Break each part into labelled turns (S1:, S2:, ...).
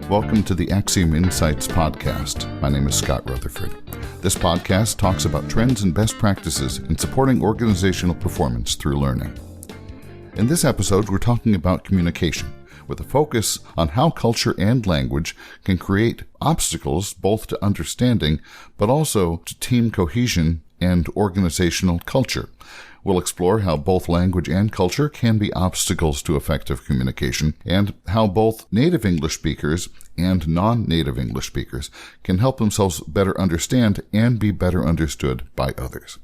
S1: Welcome to the Axiom Insights podcast. My name is Scott Rutherford. This podcast talks about trends and best practices in supporting organizational performance through learning. In this episode, we're talking about communication, with a focus on how culture and language can create obstacles both to understanding, but also to team cohesion and organizational culture. We'll explore how both language and culture can be obstacles to effective communication, and how both native English speakers and non-native English speakers can help themselves better understand and be better understood by others.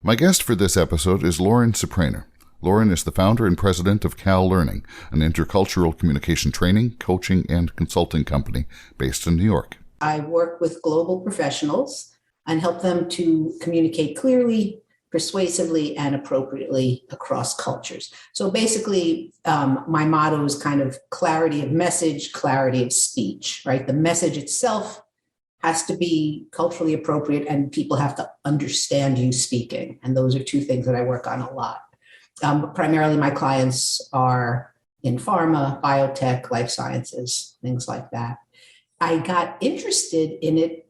S1: My guest for this episode is Lauren Supraner. Lauren is the founder and president of Cal Learning, an intercultural communication training, coaching, and consulting company based in New York.
S2: I work with global professionals and help them to communicate clearly, persuasively, and appropriately across cultures. So basically, my motto is kind of clarity of message, clarity of speech, right? The message itself has to be culturally appropriate and people have to understand you speaking. And those are two things that I work on a lot. Primarily, my clients are in pharma, biotech, life sciences, things like that. I got interested in it.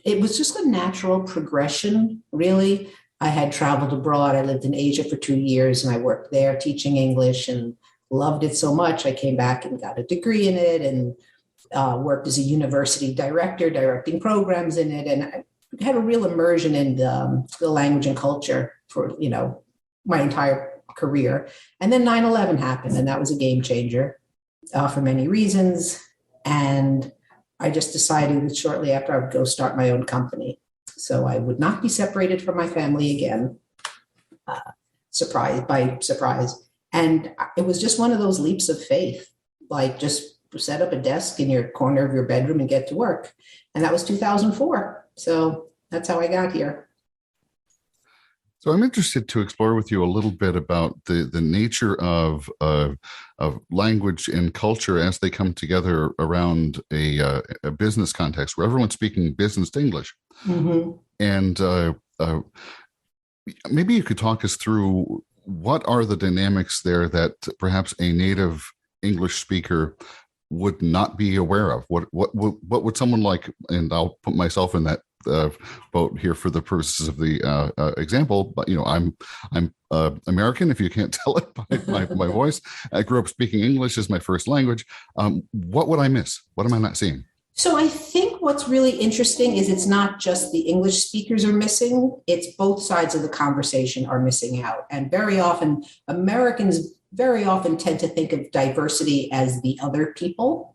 S2: It was just a natural progression, really. I had traveled abroad. I lived in Asia for 2 years, and I worked there teaching English and loved it so much. I came back and got a degree in it and worked as a university director, directing programs in it. And I had a real immersion in the language and culture for, my entire career. And then 9/11 happened, and that was a game changer for many reasons. And I just decided that shortly after I would go start my own company. So I would not be separated from my family again, surprise. And it was just one of those leaps of faith, like just set up a desk in your corner of your bedroom and get to work. And that was 2004. So that's how I got here.
S1: So I'm interested to explore with you a little bit about the nature of language and culture as they come together around a business context where everyone's speaking business English. Mm-hmm. And maybe you could talk us through what are the dynamics there that perhaps a native English speaker would not be aware of. What would someone like, and I'll put myself in that boat here for the purposes of the example, but I'm American, if you can't tell it by my voice. I grew up speaking English as my first language. What would I miss? What am I not seeing?
S2: So I think what's really interesting is it's not just the English speakers are missing, it's both sides of the conversation are missing out. And very often, Americans very often tend to think of diversity as the other people,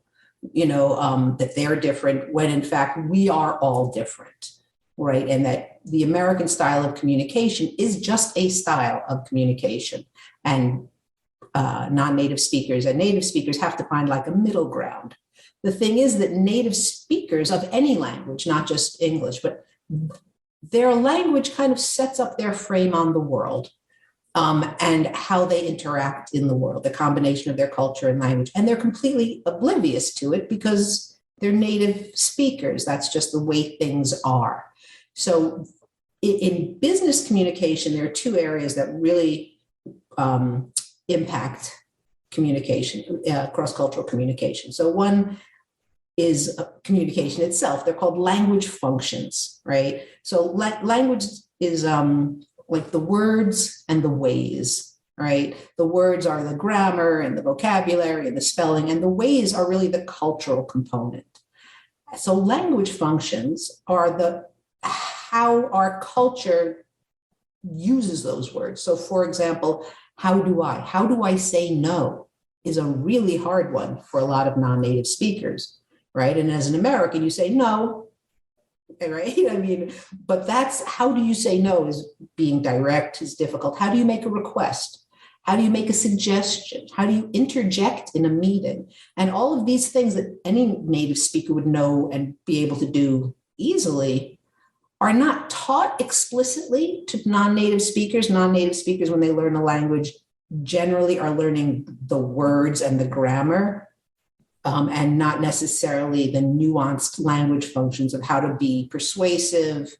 S2: that they're different, when in fact we are all different, right? And that the American style of communication is just a style of communication. And non-native speakers and native speakers have to find like a middle ground. The thing is that native speakers of any language, not just English, but their language kind of sets up their frame on the world. And how they interact in the world, the combination of their culture and language. And they're completely oblivious to it because they're native speakers. That's just the way things are. So in business communication, there are two areas that really impact communication, cross-cultural communication. So one is communication itself. They're called language functions, right? So language is like the words and the ways, right? The words are the grammar and the vocabulary and the spelling, and the ways are really the cultural component. So language functions are how our culture uses those words. So for example, how do I say no is a really hard one for a lot of non-native speakers, right? And as an American, you say no, right? I mean, but that's how do you say no is being direct, is difficult. How do you make a request? How do you make a suggestion? How do you interject in a meeting? And all of these things that any native speaker would know and be able to do easily are not taught explicitly to non-native speakers. Non-native speakers, when they learn a language, generally are learning the words and the grammar, and not necessarily the nuanced language functions of how to be persuasive,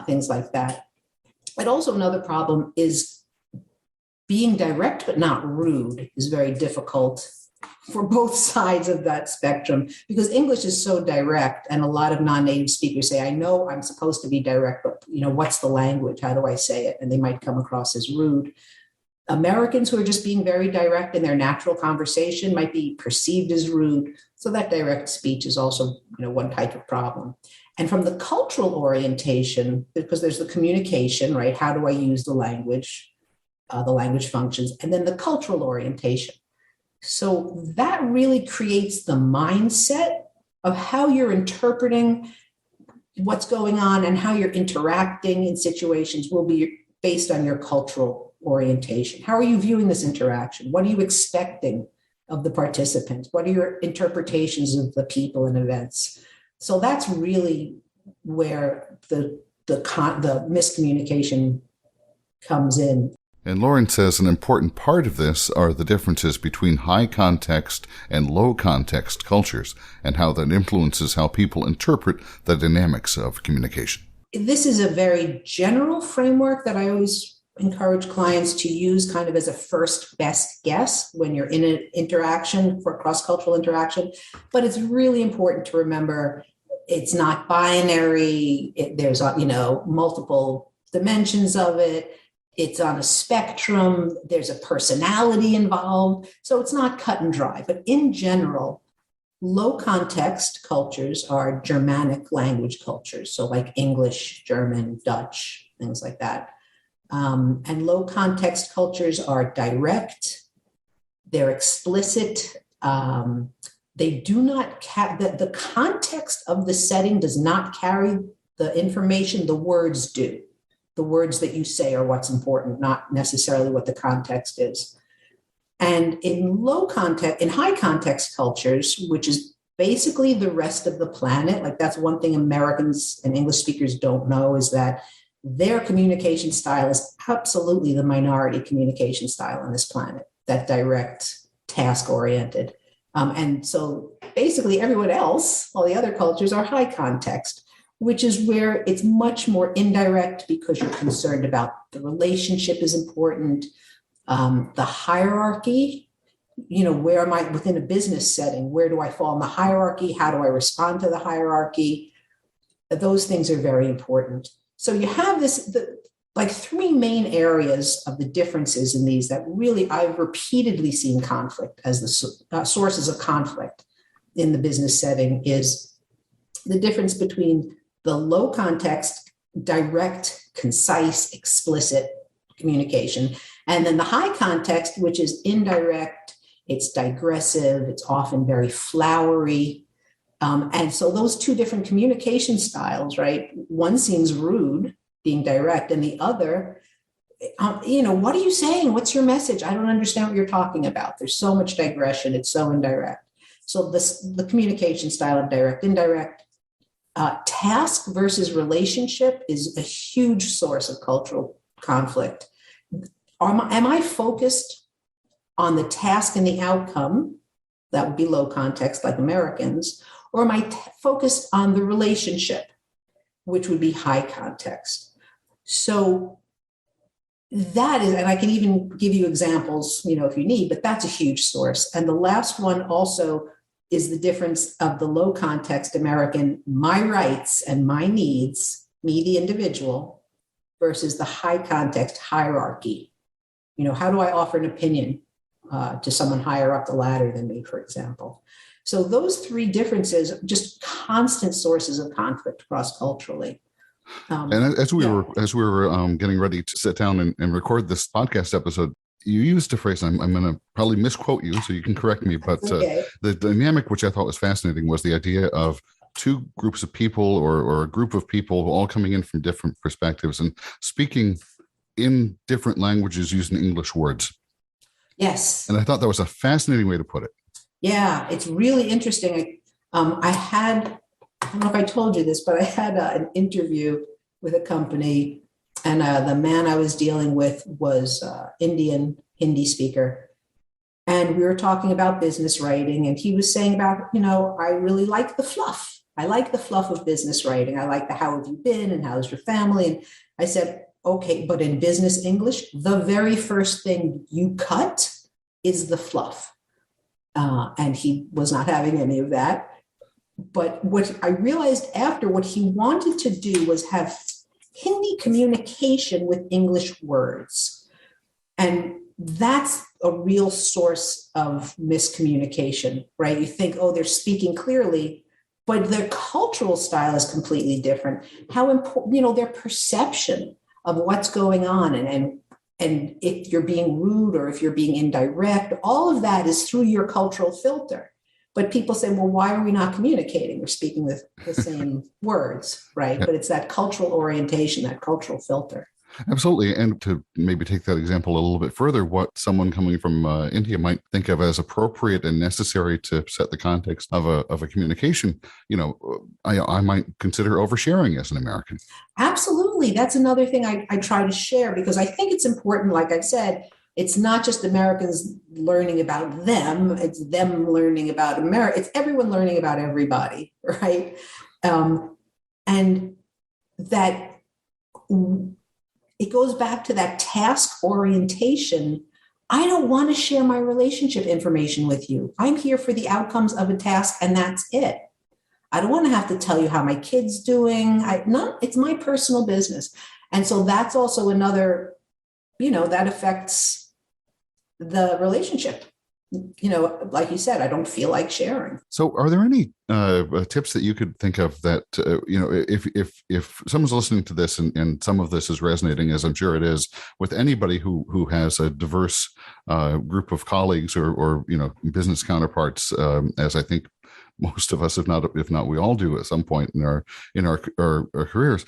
S2: things like that. But also another problem is being direct but not rude is very difficult for both sides of that spectrum, because English is so direct, and a lot of non-native speakers say, I know I'm supposed to be direct, but what's the language? How do I say it? And they might come across as rude. Americans who are just being very direct in their natural conversation might be perceived as rude. So that direct speech is also, one type of problem. And from the cultural orientation, because there's the communication, right? How do I use the language functions, and then the cultural orientation. So that really creates the mindset of how you're interpreting what's going on, and how you're interacting in situations will be based on your cultural orientation. How are you viewing this interaction? What are you expecting of the participants? What are your interpretations of the people and events? So that's really where the miscommunication comes in.
S1: And Lauren says an important part of this are the differences between high context and low context cultures, and how that influences how people interpret the dynamics of communication.
S2: This is a very general framework that I always encourage clients to use kind of as a first best guess when you're in an interaction, for cross-cultural interaction. But it's really important to remember it's not binary. There's multiple dimensions of it. It's on a spectrum. There's a personality involved. So it's not cut and dry. But in general, low context cultures are Germanic language cultures. So like English, German, Dutch, things like that. And low context cultures are direct. They're explicit. They do not the context of the setting does not carry the information. The words do. The words that you say are what's important, not necessarily what the context is. And in high context cultures, which is basically the rest of the planet, like that's one thing Americans and English speakers don't know, is that their communication style is absolutely the minority communication style on this planet, that direct, task-oriented. And so basically everyone else, all the other cultures, are high context, which is where it's much more indirect, because you're concerned about the relationship is important, the hierarchy, where am I within a business setting? Where do I fall in the hierarchy? How do I respond to the hierarchy? Those things are very important. So you have three main areas of the differences in these that really I've repeatedly seen conflict as the sources of conflict in the business setting, is the difference between the low context, direct, concise, explicit communication, and then the high context, which is indirect, it's digressive, it's often very flowery. And so those two different communication styles, right? One seems rude, being direct, and the other, what are you saying? What's your message? I don't understand what you're talking about. There's so much digression. It's so indirect. So the communication style of direct, indirect, task versus relationship is a huge source of cultural conflict. Am I focused on the task and the outcome? That would be low context, like Americans. Or am I focused on the relationship, which would be high context? So that is, and I can even give you examples, if you need, but that's a huge source. And the last one also is the difference of the low context American, my rights and my needs, me, the individual, versus the high context hierarchy. How do I offer an opinion to someone higher up the ladder than me, for example? So those three differences are just constant sources of conflict cross-culturally.
S1: And as we were getting ready to sit down and record this podcast episode, you used a phrase, I'm going to probably misquote you, so you can correct me, but
S2: okay.
S1: The dynamic, which I thought was fascinating, was the idea of two groups of people or a group of people all coming in from different perspectives and speaking in different languages using English words.
S2: Yes.
S1: And I thought that was a fascinating way to put it.
S2: Yeah, it's really interesting. I don't know if I told you this, but I had an interview with a company, and the man I was dealing with was Indian Hindi speaker. And we were talking about business writing, and he was saying about, I really like the fluff. I like the fluff of business writing. I like the how have you been and how's your family? And I said, okay, but in business English, the very first thing you cut is the fluff. and he was not having any of that. But what I realized after, what he wanted to do was have Hindi communication with English words. And that's a real source of miscommunication, right? You think, oh, they're speaking clearly, but their cultural style is completely different. How important, their perception of what's going on, and if you're being rude or if you're being indirect, all of that is through your cultural filter. But people say, well, why are we not communicating? We're speaking with the same words, right?
S1: Yeah.
S2: But it's that cultural orientation, that cultural filter.
S1: Absolutely. And to maybe take that example a little bit further, what someone coming from India might think of as appropriate and necessary to set the context of a communication, I might consider oversharing as an American.
S2: Absolutely. That's another thing I try to share, because I think it's important. Like I said, it's not just Americans learning about them, it's them learning about America. It's everyone learning about everybody, right? And that it goes back to that task orientation. I don't want to share my relationship information with you. I'm here for the outcomes of a task, and that's it. I don't want to have to tell you how my kid's doing. It's my personal business. And so that's also another, that affects the relationship. Like you said, I don't feel like sharing.
S1: So are there any tips that you could think of that, if someone's listening to this and some of this is resonating, as I'm sure it is, with anybody who has a diverse group of colleagues or business counterparts, as I think most of us, if not we all do at some point in our careers,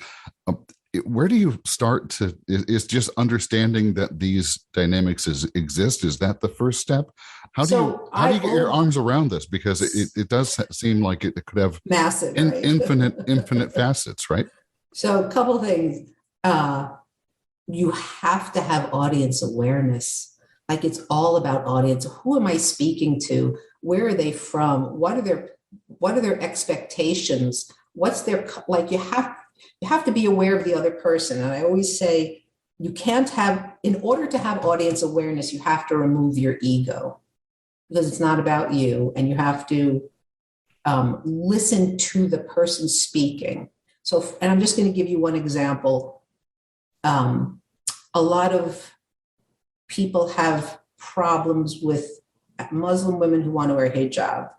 S1: where do you start to, is just understanding that these dynamics exist? Is that the first step? How do you get your arms around this? Because it does seem like it could have
S2: massive, right?
S1: infinite facets, right?
S2: So a couple of things. You have to have audience awareness. Like, it's all about audience. Who am I speaking to? Where are they from? What are their expectations? What's their, like, you have to be aware of the other person. And I always say, in order to have audience awareness, you have to remove your ego, because it's not about you, and you have to listen to the person speaking. So, and I'm just going to give you one example. A lot of people have problems with Muslim women who want to wear hijab.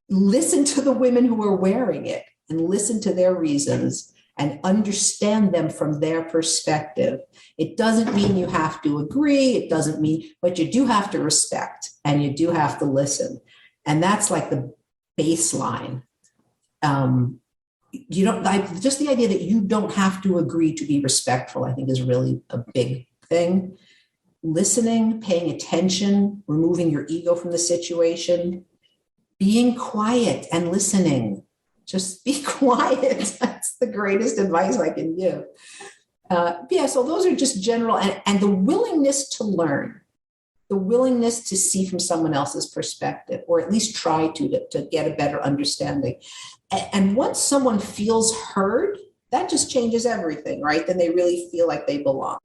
S2: Listen to the women who are wearing it and listen to their reasons and understand them from their perspective. It doesn't mean you have to agree. It doesn't mean, but you do have to respect and you do have to listen. And that's like the baseline. Just the idea that you don't have to agree to be respectful, I think, is really a big thing. Listening, paying attention, removing your ego from the situation, being quiet and listening. Just be quiet. That's the greatest advice I can give. So those are just general, and the willingness to learn, the willingness to see from someone else's perspective, or at least try to get a better understanding. And once someone feels heard, that just changes everything, right? Then they really feel like they belong.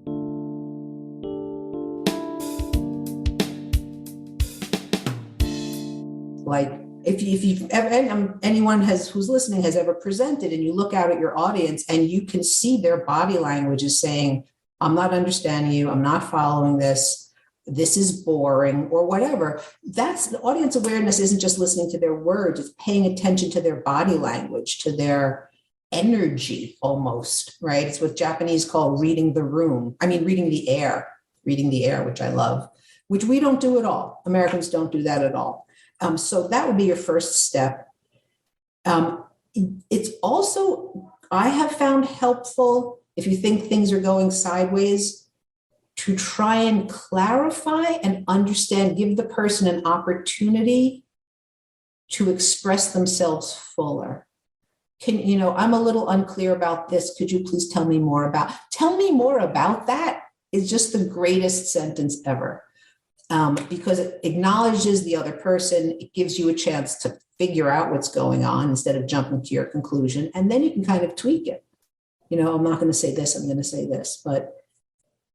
S2: Like, if you've ever, anyone who's listening has ever presented, and you look out at your audience and you can see their body language is saying, I'm not understanding you, I'm not following this is boring, or whatever. That's the audience awareness. Isn't just listening to their words, it's paying attention to their body language, to their energy almost, right? It's what Japanese call reading the room. Reading the air, which I love, which we don't do at all. Americans don't do that at all. So that would be your first step. It's also, I have found helpful, if you think things are going sideways, to try and clarify and understand, give the person an opportunity to express themselves fuller. I'm a little unclear about this. Could you please tell me more about that is just the greatest sentence ever. Because it acknowledges the other person. It gives you a chance to figure out what's going on instead of jumping to your conclusion. And then you can kind of tweak it. I'm not going to say this, I'm going to say this. But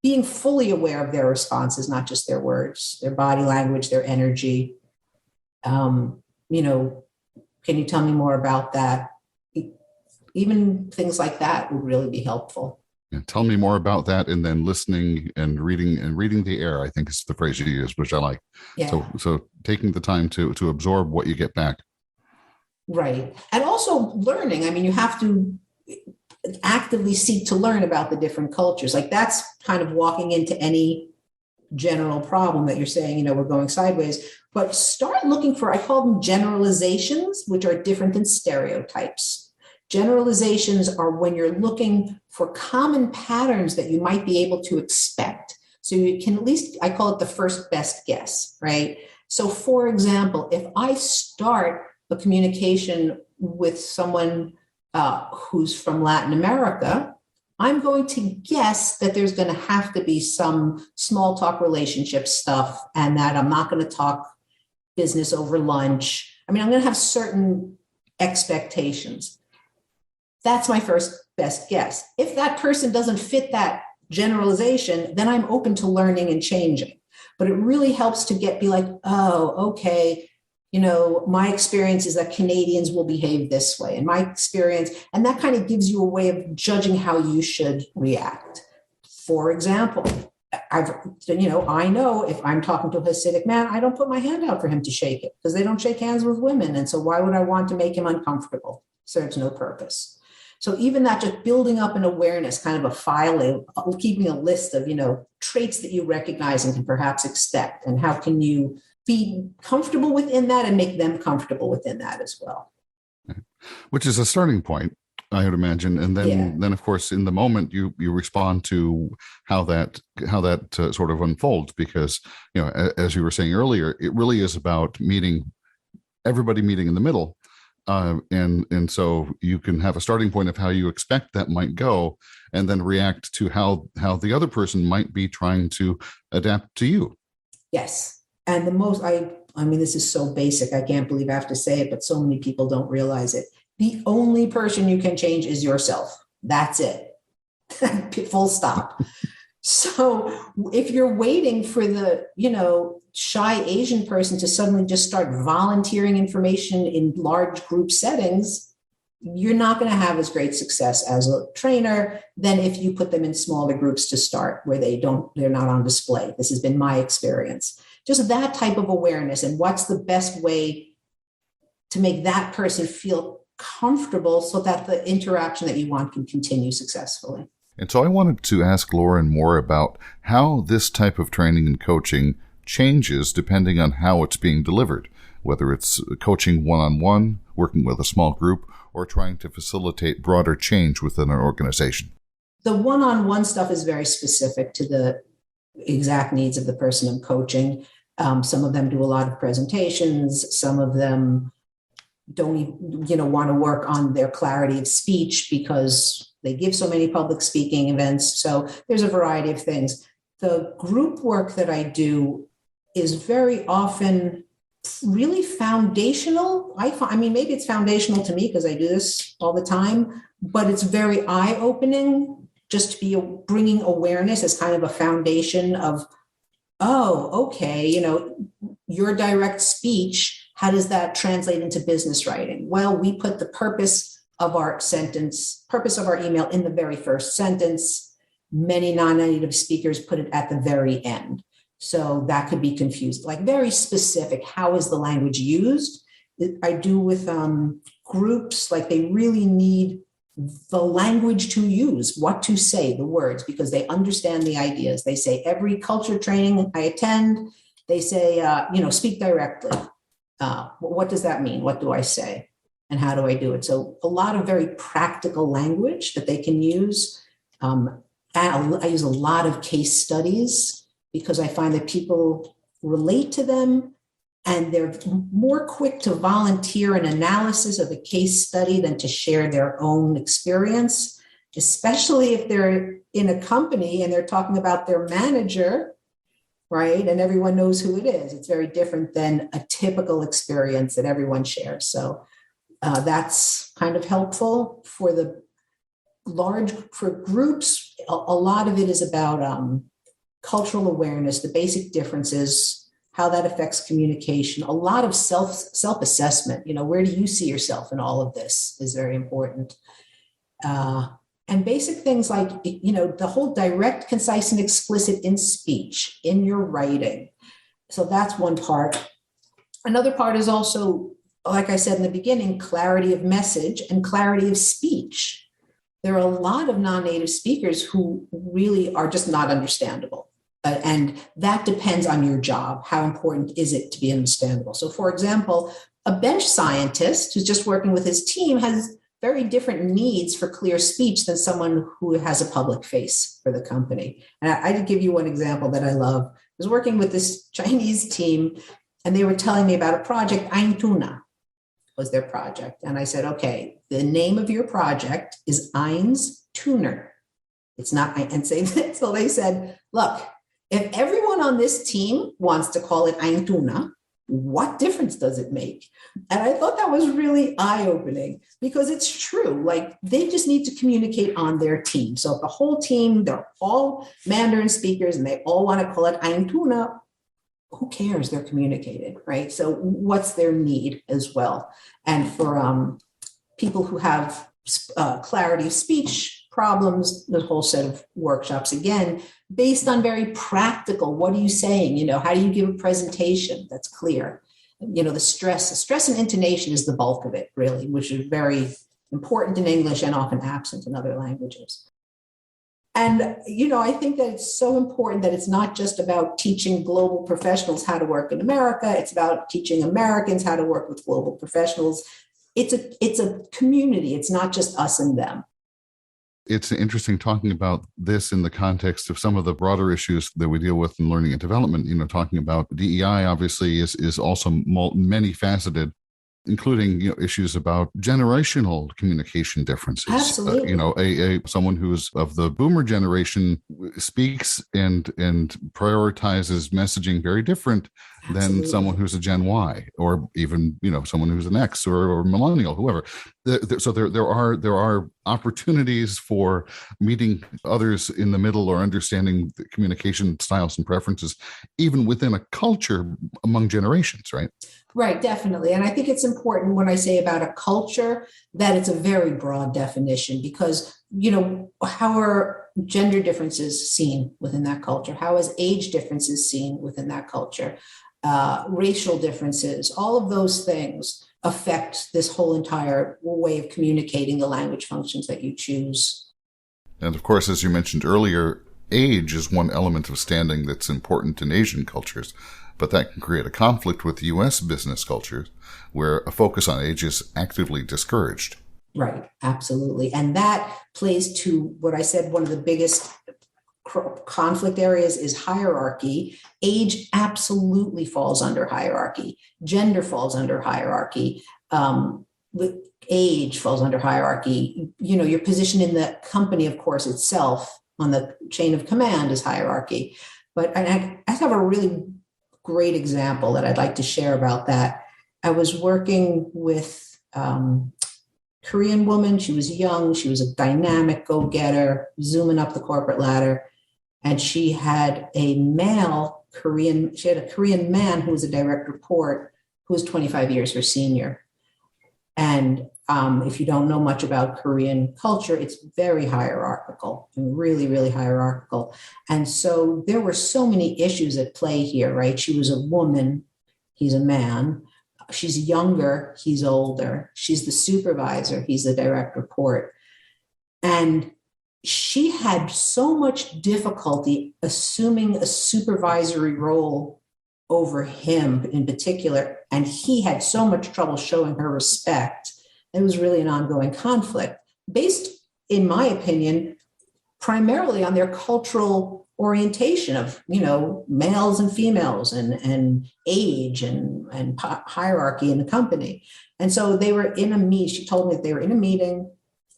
S2: being fully aware of their responses, not just their words, their body language, their energy. You know, can you tell me more about that? Even things like that would really be helpful.
S1: Yeah, tell me more about that, and then listening and reading the air, I think is the phrase you use, which I like.
S2: Yeah.
S1: So taking the time to absorb what you get back.
S2: Right. And also learning. I mean, you have to actively seek to learn about the different cultures. Like that's kind of walking into any general problem that you're saying, you know, we're going sideways, but start looking for, I call them generalizations, which are different than stereotypes. Generalizations are when you're looking for common patterns that you might be able to expect. So you can at least, I call it the first best guess, right? So for example, if I start a communication with someone who's from Latin America, I'm going to guess that there's going to have to be some small talk relationship stuff, and that I'm not going to talk business over lunch. I mean, I'm going to have certain expectations. That's my first best guess. If that person doesn't fit that generalization, then I'm open to learning and changing. But it really helps to be like, oh, okay, you know, my experience is that Canadians will behave this way, and my experience, and that kind of gives you a way of judging how you should react. For example, I know if I'm talking to a Hasidic man, I don't put my hand out for him to shake it because they don't shake hands with women. And so why would I want to make him uncomfortable? Serves no purpose. So even that, just building up an awareness, kind of a filing, keeping a list of, you know, traits that you recognize and can perhaps expect, and how can you be comfortable within that and make them comfortable within that as well.
S1: Which is a starting point, I would imagine, and then of course in the moment you respond to how that sort of unfolds, because you know, as you were saying earlier, it really is about everybody meeting in the middle, and so you can have a starting point of how you expect that might go, and then react to how the other person might be trying to adapt to you.
S2: Yes. And I mean, this is so basic, I can't believe I have to say it, but so many people don't realize it. The only person you can change is yourself. That's it. Full stop. So if you're waiting for the, you know, shy Asian person to suddenly just start volunteering information in large group settings, you're not going to have as great success as a trainer than if you put them in smaller groups to start, where they're not on display. This has been my experience. Just that type of awareness, and what's the best way to make that person feel comfortable so that the interaction that you want can continue successfully.
S1: And so I wanted to ask Lauren more about how this type of training and coaching changes depending on how it's being delivered, whether it's coaching one-on-one, working with a small group, or trying to facilitate broader change within an organization.
S2: The one-on-one stuff is very specific to the exact needs of the person I'm coaching. Some of them do a lot of presentations. Some of them don't even, you know, want to work on their clarity of speech because they give so many public speaking events. So there's a variety of things. The group work that I do is very often really foundational. I mean, maybe it's foundational to me because I do this all the time, but it's very eye-opening just to be bringing awareness as kind of a foundation of, oh, okay, you know, your direct speech, how does that translate into business writing? Well, we put the purpose of our email in the very first sentence. Many non-native speakers put it at the very end. So that could be confused, like very specific. How is the language used? I do with groups, like they really need the language to use, what to say, the words, because they understand the ideas. They say every culture training I attend, they say, speak directly. What does that mean? What do I say? And how do I do it? So a lot of very practical language that they can use. And I use a lot of case studies because I find that people relate to them and they're more quick to volunteer an analysis of a case study than to share their own experience, especially if they're in a company and they're talking about their manager, right? And everyone knows who it is. It's very different than a typical experience that everyone shares. So that's kind of helpful for for groups. A lot of it is about cultural awareness, the basic differences, how that affects communication, a lot of self-assessment. Where do you see yourself in all of this is very important. And basic things like, the whole direct, concise, and explicit in speech, in your writing. So that's one part. Another part is also, like I said in the beginning, clarity of message and clarity of speech. There are a lot of non-native speakers who really are just not understandable. And that depends on your job. How important is it to be understandable? So, for example, a bench scientist who's just working with his team has very different needs for clear speech than someone who has a public face for the company. And I could give you one example that I love. I was working with this Chinese team, and they were telling me about a project. Eintuna was their project. And I said, okay, the name of your project is Eins Tuner. It's not, and say that. So they said, look, if everyone on this team wants to call it Eintuna, what difference does it make? And I thought that was really eye-opening because it's true. Like, they just need to communicate on their team. So if the whole team, they're all Mandarin speakers and they all want to call it Eintuna, who cares? They're communicating, right? So what's their need as well? And for people who have clarity of speech problems, the whole set of workshops, again, based on very practical, what are you saying? How do you give a presentation that's clear? The stress and intonation is the bulk of it, really, which is very important in English and often absent in other languages. And, I think that it's so important that it's not just about teaching global professionals how to work in America. It's about teaching Americans how to work with global professionals. It's a community. It's not just us and them.
S1: It's interesting talking about this in the context of some of the broader issues that we deal with in learning and development. Talking about DEI obviously is also many faceted, including issues about generational communication differences.
S2: Absolutely.
S1: Someone who's of the boomer generation speaks and prioritizes messaging very different
S2: Absolutely.
S1: than someone who's a Gen Y, or even someone who's an X or millennial, whoever. So there are opportunities for meeting others in the middle or understanding the communication styles and preferences, even within a culture among generations, right?
S2: Right, definitely. And I think it's important when I say about a culture that it's a very broad definition because, how are gender differences seen within that culture? How is age differences seen within that culture? Racial differences, all of those things affect this whole entire way of communicating the language functions that you choose.
S1: And of course, as you mentioned earlier, age is one element of standing that's important in Asian cultures, but that can create a conflict with U.S. business cultures where a focus on age is actively discouraged.
S2: Right, absolutely. And that plays to what I said, one of the biggest conflict areas is hierarchy. Age absolutely falls under hierarchy. Gender falls under hierarchy. Age falls under hierarchy. Your position in the company, of course, itself on the chain of command is hierarchy. But I have a really great example that I'd like to share about that. I was working with Korean woman. She was young. She was a dynamic go-getter, zooming up the corporate ladder. And she had a Korean man who was a direct report who was 25 years her senior. And if you don't know much about Korean culture, it's very hierarchical and really, really hierarchical. And so there were so many issues at play here, right? She was a woman. He's a man. She's younger. He's older. She's the supervisor. He's the direct report. And she had so much difficulty assuming a supervisory role over him in particular. And he had so much trouble showing her respect. It was really an ongoing conflict based, in my opinion, primarily on their cultural orientation of, males and females and age and hierarchy in the company. And so they were in a meeting. She told me that they were in a meeting.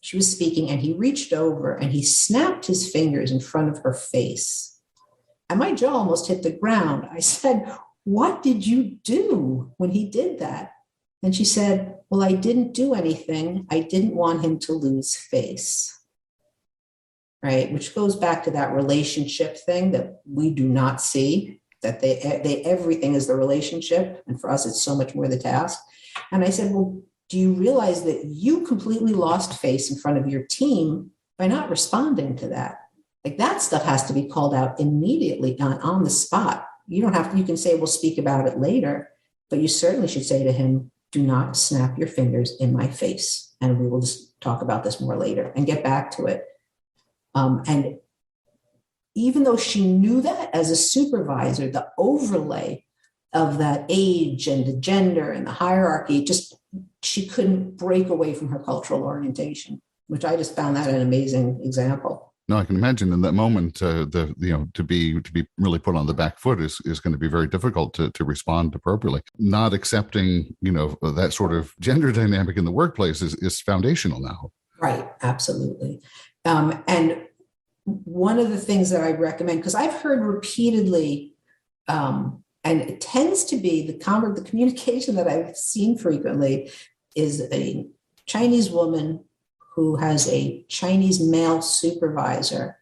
S2: She was speaking and he reached over and he snapped his fingers in front of her face. And my jaw almost hit the ground. I said, "What did you do when he did that?" And she said, "Well, I didn't do anything. I didn't want him to lose face." right? Which goes back to that relationship thing that we do not see, that they everything is the relationship. And for us, it's so much more the task. And I said, well, do you realize that you completely lost face in front of your team by not responding to that? Like that stuff has to be called out immediately on the spot. You don't have to, you can say, we'll speak about it later, but you certainly should say to him, do not snap your fingers in my face. And we will just talk about this more later and get back to it. And even though she knew that as a supervisor, the overlay of that age and the gender and the hierarchy, just she couldn't break away from her cultural orientation, which I just found that an amazing example.
S1: No, I can imagine in that moment, to be really put on the back foot is going to be very difficult to respond appropriately. Not accepting, that sort of gender dynamic in the workplace is foundational now.
S2: Right, absolutely. And one of the things that I recommend, because I've heard repeatedly, and it tends to be the communication that I've seen frequently is a Chinese woman who has a Chinese male supervisor,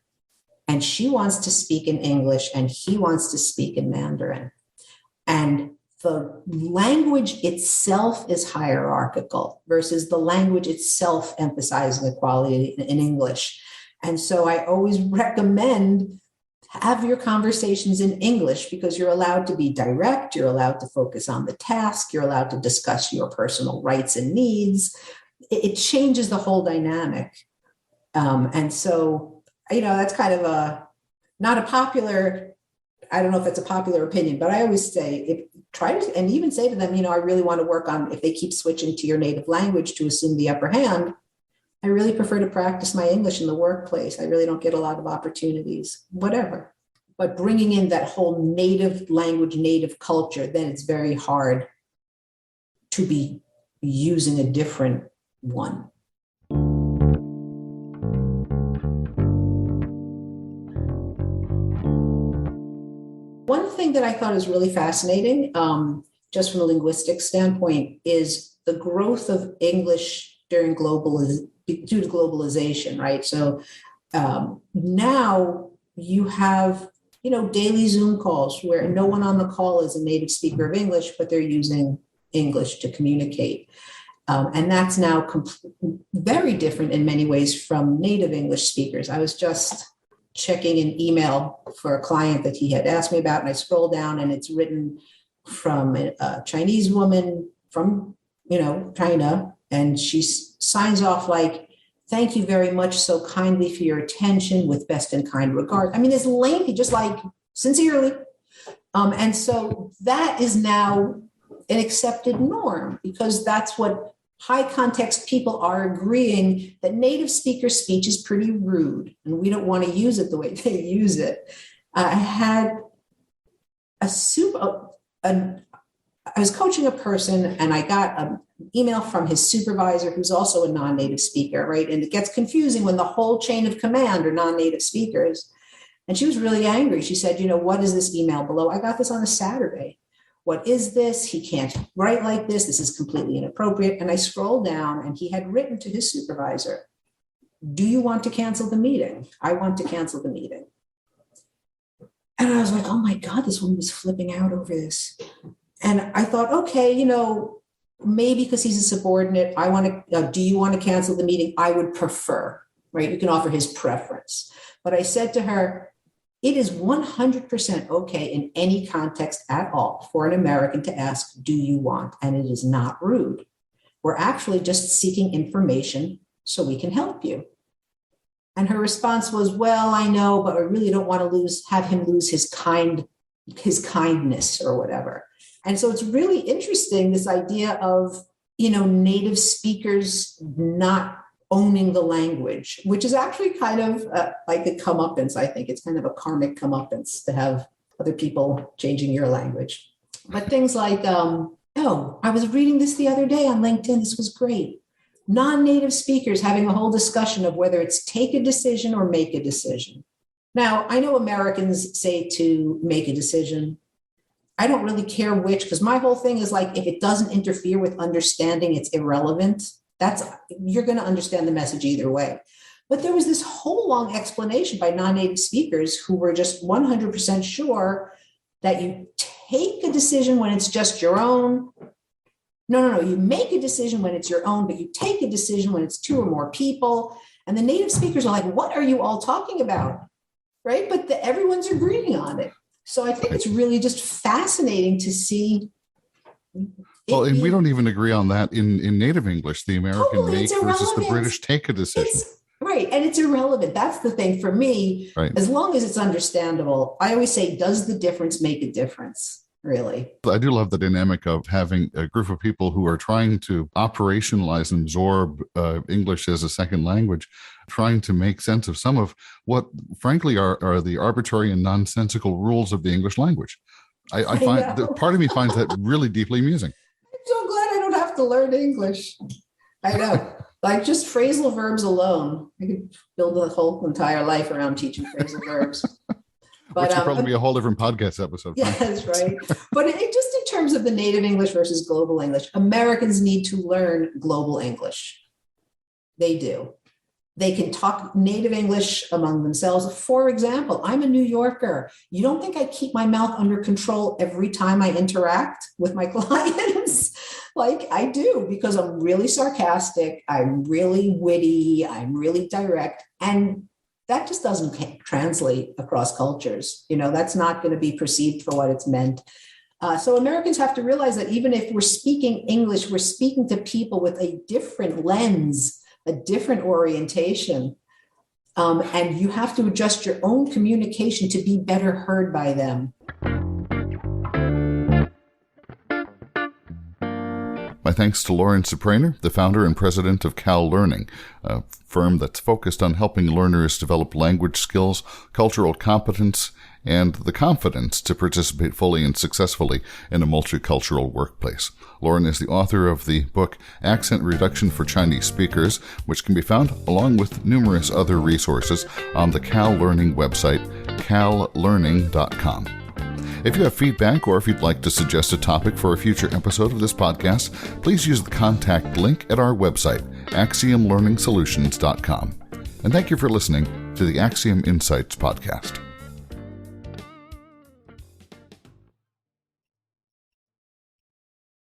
S2: and she wants to speak in English and he wants to speak in Mandarin. And the language itself is hierarchical versus the language itself emphasizing equality in English. And so I always recommend have your conversations in English because you're allowed to be direct, you're allowed to focus on the task, you're allowed to discuss your personal rights and needs. It changes the whole dynamic. And so, that's kind of not a popular, I don't know if it's a popular opinion, but I always say, and even say to them, I really want to work on, if they keep switching to your native language to assume the upper hand, I really prefer to practice my English in the workplace. I really don't get a lot of opportunities, whatever. But bringing in that whole native language, native culture, then it's very hard to be using a different one. One thing that I thought is really fascinating, just from a linguistic standpoint, is the growth of English due to globalization, right? So now you have, daily Zoom calls where no one on the call is a native speaker of English, but they're using English to communicate. And that's now very different in many ways from native English speakers. I was just checking an email for a client that he had asked me about, and I scroll down and it's written from a Chinese woman from, China, and she signs off like, "Thank you very much so kindly for your attention with best and kind regards." I mean, it's lengthy, just like sincerely. And so that is now an accepted norm because that's what high context people are agreeing that native speaker speech is pretty rude and we don't want to use it the way they use it. I had I was coaching a person and I got an email from his supervisor who's also a non-native speaker, right? And it gets confusing when the whole chain of command are non-native speakers. And she was really angry. She said, what is this email below? I got this on a Saturday. What is this? He can't write like this. This is completely inappropriate. And I scrolled down and he had written to his supervisor, "Do you want to cancel the meeting? I want to cancel the meeting." And I was like, oh my God, this woman was flipping out over this. And I thought, okay, maybe because he's a subordinate, do you want to cancel the meeting? I would prefer, right? You can offer his preference. But I said to her, it is 100% okay in any context at all for an American to ask, "Do you want?" And it is not rude. We're actually just seeking information so we can help you. And her response was, "Well, I know, but I really don't want to have him lose his kindness or whatever." And so it's really interesting, this idea of, native speakers not owning the language, which is actually kind of like a comeuppance. I think it's kind of a karmic comeuppance to have other people changing your language. But things like, I was reading this the other day on LinkedIn. This was great. Non-native speakers having a whole discussion of whether it's take a decision or make a decision. Now, I know Americans say to make a decision. I don't really care which, because my whole thing is like, if it doesn't interfere with understanding, it's irrelevant. You're going to understand the message either way. But there was this whole long explanation by non-native speakers who were just 100% sure that you take a decision when it's just your own. No. You make a decision when it's your own, but you take a decision when it's two or more people. And the native speakers are like, what are you all talking about? Right? But everyone's agreeing on it. So I think it's really just fascinating to see.
S1: Well, and we don't even agree on that in native English. The American make versus the British take a decision.
S2: Right. And it's irrelevant. That's the thing for me.
S1: Right.
S2: As long as it's understandable, I always say, does the difference make a difference? Really?
S1: I do love the dynamic of having a group of people who are trying to operationalize and absorb English as a second language, trying to make sense of some of what, frankly, are the arbitrary and nonsensical rules of the English language. I find that part of me finds that really deeply amusing.
S2: I'm so glad I don't have to learn English. I know. Like just phrasal verbs alone. I could build a whole entire life around teaching phrasal verbs.
S1: Which would probably be a whole different podcast episode.
S2: Yeah, that's right. But just in terms of the native English versus global English, Americans need to learn global English. They do. They can talk native English among themselves. For example, I'm a New Yorker. You don't think I keep my mouth under control every time I interact with my clients? Like I do, because I'm really sarcastic. I'm really witty. I'm really direct. And that just doesn't translate across cultures. That's not going to be perceived for what it's meant. So Americans have to realize that even if we're speaking English, we're speaking to people with a different lens, a different orientation. And you have to adjust your own communication to be better heard by them.
S1: My thanks to Lauren Supraner, the founder and president of Cal Learning, a firm that's focused on helping learners develop language skills, cultural competence, and the confidence to participate fully and successfully in a multicultural workplace. Lauren is the author of the book Accent Reduction for Chinese Speakers, which can be found along with numerous other resources on the Cal Learning website, callearning.com. If you have feedback or if you'd like to suggest a topic for a future episode of this podcast, please use the contact link at our website, axiomlearningsolutions.com. And thank you for listening to the Axiom Insights podcast.